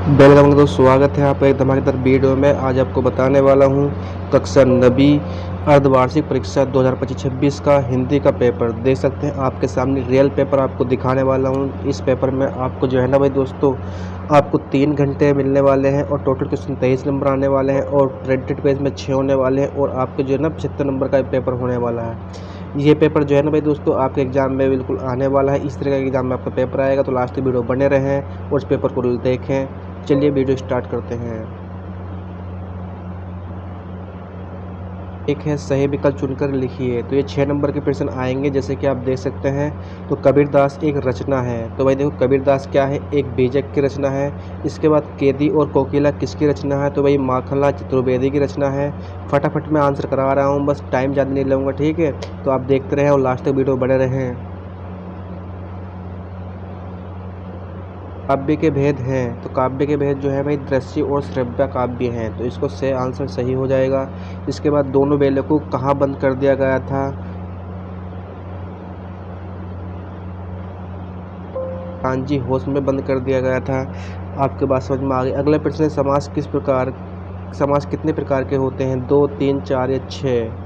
Welcome दोस्तों, स्वागत है आपका एक धमाकेदार वीडियो में। आज आपको बताने वाला हूँ कक्षा 9वीं अर्धवार्षिक परीक्षा 2025-26 का हिंदी का पेपर। देख सकते हैं आपके सामने रियल पेपर आपको दिखाने वाला हूँ। इस पेपर में आपको जो है ना भाई दोस्तों, आपको 3 घंटे मिलने वाले हैं और टोटल क्वेश्चन 23 नंबर आने वाले हैं और प्रिंटेड पेज में 6 होने वाले हैं और आपके जो है ना 75 नंबर का पेपर होने वाला है। ये पेपर जो है ना भाई दोस्तों, आपके एग्ज़ाम में बिल्कुल आने वाला है। इस तरह का एग्ज़ाम में आपका पेपर आएगा, तो लास्ट वीडियो बने रहें और इस पेपर को देखें। चलिए वीडियो स्टार्ट करते हैं। एक है सही विकल्प चुनकर लिखिए। तो ये 6 नंबर के प्रश्न आएंगे, जैसे कि आप देख सकते हैं। तो कबीरदास एक रचना है। तो भाई देखो, कबीरदास क्या है? एक बीजक की रचना है। इसके बाद केदी और कोकिला किसकी रचना है? तो भाई माखनलाल चतुर्वेदी की रचना है। फटाफट मैं आंसर करा रहा हूँ, बस टाइम ज़्यादा नहीं लूँगा, ठीक है? तो आप देखते रहें और लास्ट तक वीडियो बने रहें। काव्य के भेद हैं। तो काव्य के भेद जो है भाई, दृश्य और श्रव्य काव्य हैं। तो इसको से आंसर सही हो जाएगा। इसके बाद दोनों बेलों को कहाँ बंद कर दिया गया था? कांजी होश में बंद कर दिया गया था। आपके बात समझ में आ गई। अगला प्रश्न है, समास कितने प्रकार के होते हैं? 2, 3, 4 या 6?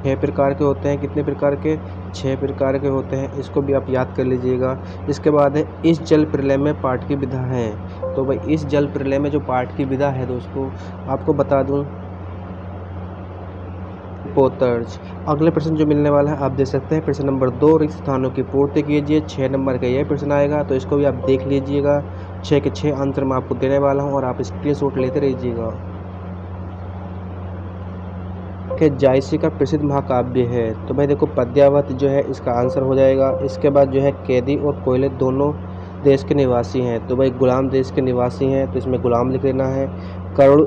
6 प्रकार के होते हैं। कितने प्रकार के? 6 प्रकार के होते हैं। इसको भी आप याद कर लीजिएगा। इसके बाद है, इस जल प्रलय में पाठ की विधा है। तो भाई इस जल प्रलय में जो पाठ की विधा है दोस्तों, आपको बता दूं, पोतर्ज। अगले प्रश्न जो मिलने वाला है, आप देख सकते हैं प्रश्न नंबर 2, रिक्त स्थानों की पूर्ति कीजिए। 6 नंबर का यह प्रश्न आएगा, तो इसको भी आप देख लीजिएगा। 6 के 6 आंसर मैं आपको देने वाला हूँ और आप स्क्रीनशॉट लेते रहिएगा। जायसी का प्रसिद्ध महाकाव्य है। तो भाई देखो, पद्यावत जो है इसका आंसर हो जाएगा। इसके बाद जो है, कैदी और कोयले दोनों देश के निवासी हैं। तो भाई गुलाम देश के निवासी हैं, तो इसमें गुलाम लिख देना है। करुण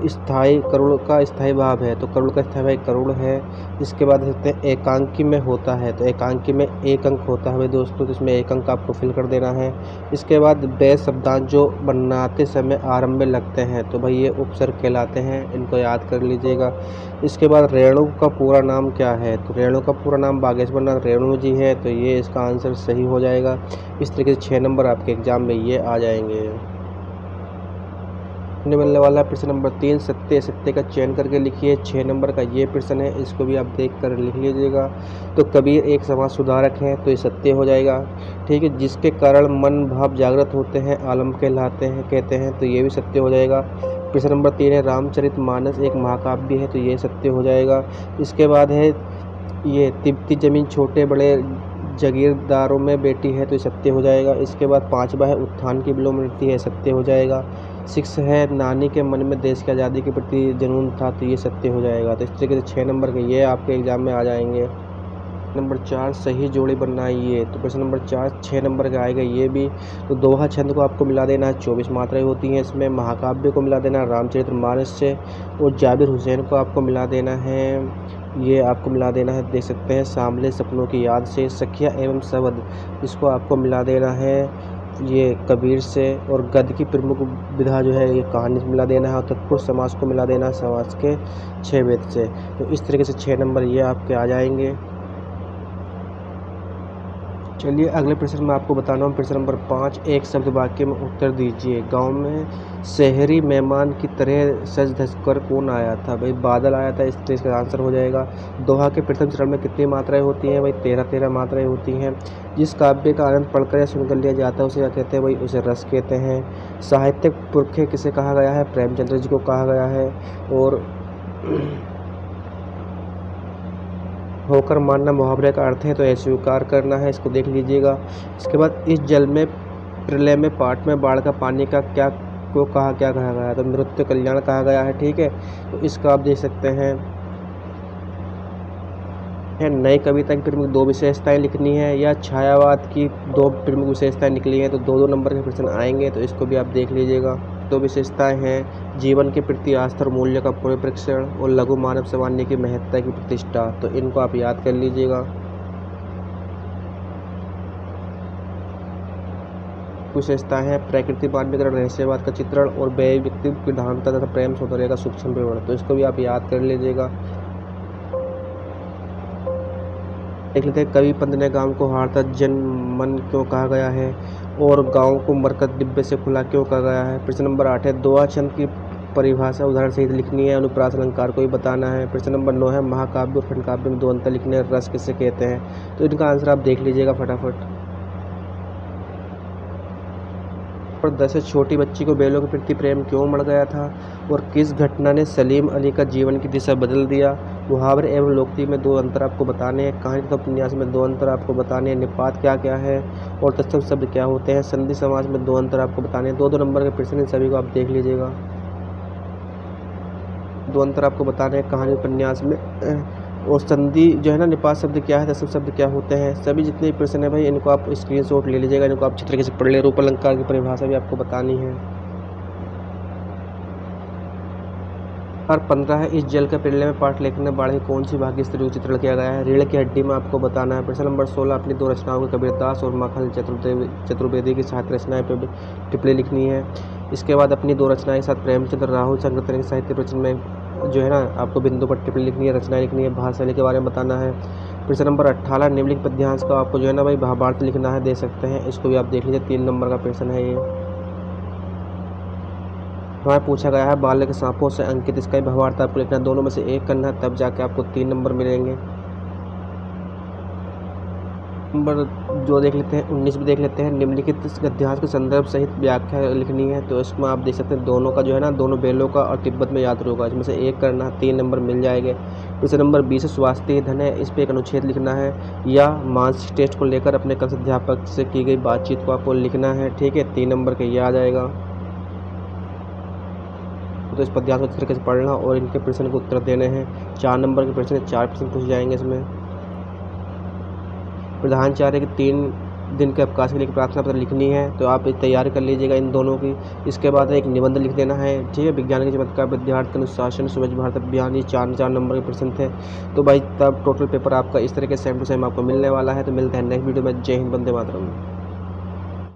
का स्थायी भाव है। तो करुण का स्थायी भाव करुण है। इसके बाद देखते हैं, एकांकी में होता है। तो एकांकी में एक अंक होता है भाई दोस्तों, तो इसमें एक अंक आपको फिल कर देना है। इसके बाद वे शब्दांश जो बनाते समय आरंभ में लगते हैं, तो भाई ये उपसर्ग कहलाते हैं, इनको याद कर लीजिएगा। इसके बाद रेणु का पूरा नाम क्या है? तो रेणु का पूरा नाम बागेश्वर नाथ रेणु जी है, तो ये इसका आंसर सही हो जाएगा। इस तरीके से 6 नंबर आपके एग्जाम में ये आ जाएंगे। मिलने वाला प्रश्न नंबर 3, सत्य का चयन करके लिखिए। 6 नंबर का ये प्रश्न है, इसको भी आप देख कर लिख लीजिएगा। तो कबीर एक समाज सुधारक है, तो ये सत्य हो जाएगा, ठीक है। जिसके कारण मन भाव जागृत होते हैं, आलम कहते हैं, तो ये भी सत्य हो जाएगा। प्रश्न नंबर 3 है, रामचरितमानस एक महाकाव्य है, तो ये सत्य हो जाएगा। इसके बाद है, ये तिब्बती जमीन छोटे बड़े जागीरदारों में बेटी है, तो ये सत्य हो जाएगा। इसके बाद 5वां है, उत्थान की विलोमवृत्ति है, सत्य हो जाएगा। 6 है, नानी के मन में देश की आज़ादी के प्रति जुनून था, तो ये सत्य हो जाएगा। तो इस तरीके से 6 नंबर के ये आपके एग्जाम में आ जाएंगे। नंबर 4, सही जोड़ी बनाइए। तो प्रश्न नंबर 4 6 नंबर का आएगा ये भी। तो दोहा छंद को आपको मिला देना है, 24 मात्राएं होती हैं इसमें। महाकाव्य को मिला देना है रामचरितमानस से, और जाबिर हुसैन को आपको मिला देना है, ये आपको मिला देना है, देख सकते हैं, सामले सपनों की याद से। सखिया एवं शब्द, इसको आपको मिला देना है ये कबीर से। और गद्य की प्रमुख विधा जो है, ये कहानी से मिला देना है। और तत्पुरुष समाज को मिला देना है समाज के 6 वेद से। तो इस तरीके से 6 नंबर ये आपके आ जाएंगे। चलिए अगले प्रश्न में आपको बताना हूँ। प्रश्न नंबर 5, एक शब्द वाक्य में उत्तर दीजिए। गांव में शहरी मेहमान की तरह सज धज कर कौन आया था? भाई बादल आया था, इस तरह इसका आंसर हो जाएगा। दोहा के प्रथम चरण में कितनी मात्राएं होती हैं? भाई 13 मात्राएं होती हैं। जिस काव्य का आनंद पढ़कर या सुनकर लिया जाता है, उसे क्या कहते हैं? भाई उसे रस कहते हैं। साहित्यिक पुरखे किसे कहा गया है? प्रेमचंद्र जी को कहा गया है। और होकर मानना मुहावरे का अर्थ है, तो ये स्वीकार करना है, इसको देख लीजिएगा। इसके बाद, इस जल में प्रलय में पाठ में बाढ़ का पानी का क्या कहा गया है? तो मृत्यु कल्याण कहा गया है, ठीक है। तो इसका आप देख सकते हैं, नई कविता की प्रमुख 2 विशेषताएं लिखनी है, या छायावाद की 2 प्रमुख विशेषताएं निकली हैं, तो 2 नंबर के प्रश्न आएंगे, तो इसको भी आप देख लीजिएगा। 2 विशेषताएं हैं, जीवन के प्रति आस्था और मूल्य का परिप्रेक्षण, और लघु मानव सामान्य की महत्ता की प्रतिष्ठा। तो इनको आप याद कर लीजिएगा। विशेषताएं हैं, प्रकृति मानवीकरण, रहस्यवाद का चित्रण, और व्यक्ति प्रधानता तथा प्रेम सौंदर्य का सूक्ष्म विवरण। तो इसको भी आप याद कर लीजिएगा। देख लेते हैं कवि पंत ने गाँव को हारता जन मन क्यों कहा गया है, और गाँव को मरकत डिब्बे से खुला क्यों कहा गया है। प्रश्न नंबर 8 है दोहा छंद की परिभाषा उदाहरण सहित लिखनी है, अनुप्रास अलंकार को भी बताना है। प्रश्न नंबर 9 है महाकाव्य और खंडकाव्य में 2 अंतर लिखने हैं, रस किसे कहते हैं। तो इनका आंसर आप देख लीजिएगा फटाफट। और 10 छोटी बच्ची को बैलों के प्रति प्रेम क्यों मर गया था, और किस घटना ने सलीम अली का जीवन की दिशा बदल दिया। मुहावरे एवं लोकोक्ति में 2 अंतर आपको बताने हैं, कहानी तथा उपन्यास में 2 अंतर आपको बताने हैं, निपात क्या क्या है और तत्सम शब्द क्या होते हैं, संधि समास में 2 अंतर आपको बताने हैं। 2-2 नंबर के प्रश्न सभी को आप देख लीजिएगा। 2 अंतर आपको बताने हैं कहानी उपन्यास में, और संधि जो है ना, निपात शब्द क्या है, तत्सम शब्द क्या होते हैं। सभी जितने प्रश्न है भाई इनको आप स्क्रीनशॉट ले लीजिएगा, इनको आप अच्छी तरीके से पढ़ ले। रूप अलंकार की परिभाषा भी आपको बतानी है। और 15 है इस जल के पिल्ले में पाठ लेखन में बाढ़ की कौन सी भाग्य स्त्री का चित्रण किया गया है। रीढ़ की हड्डी में आपको बताना है। प्रश्न नंबर 16 अपनी 2 रचनाओं को कबीरदास और माखन चतुर्वेदी की साहित्य रचनाएं पर टिप्पणी लिखनी है। इसके बाद अपनी 2 रचनाएं के साथ प्रेमचंद्र राहुल शंकर के साहित्य प्रचन में जो है ना आपको बिंदु पर टिप्पणी लिखनी है, रचनाएं लिखनी है, भाषा शैली के बारे में बताना है। प्रश्न नंबर 18 निम्नलिखित पद्यांश का आपको जो है ना भाई महाभारत लिखना है, दे सकते हैं, इसको भी आप देख लीजिए। 3 नंबर का प्रश्न है ये। हमें पूछा गया है बालक सांपों से अंकित, इसका भी भावार्थ आपको लिखना है, दोनों में से एक करना है, तब जाके आपको 3 नंबर मिलेंगे। नंबर जो देख लेते हैं 19 भी देख लेते हैं। निम्नलिखित गद्यांश के संदर्भ सहित व्याख्या लिखनी है, तो इसमें आप देख सकते हैं दोनों का जो है ना, दोनों बेलों का और तिब्बत में यात्रियों का, इसमें से एक करना है, 3 नंबर मिल जाएंगे। प्रश्न नंबर 20 स्वास्थ्य धन है, इस पर एक अनुच्छेद लिखना है, या मानसिक टेस्ट को लेकर अपने कक्षा अध्यापक से की गई बातचीत को आपको लिखना है, ठीक है। 3 नंबर का ये आ जाएगा। तो इस पद्यांश को अच्छी तरीके से पढ़ना और इनके प्रश्न को उत्तर देने हैं। 4 नंबर के प्रश्न 4 प्रश्न पूछ जाएंगे इसमें। प्रधानाचार्य के 3 दिन के अवकाश के लिए प्रार्थना पत्र लिखनी है, तो आप तैयारी कर लीजिएगा इन दोनों की। इसके बाद एक निबंध लिख देना है, ठीक है। विज्ञान के चमत्कार, विद्यार्थी अनुशासन, स्वच्छ भारत अभियान, ये 4 नंबर के प्रश्न थे। तो भाई तब टोटल पेपर आपका इस तरह के सेम टू सेम आपको मिलने वाला है। तो मिलते हैं नेक्स्ट वीडियो में। जय हिंद, वंदे मातरम।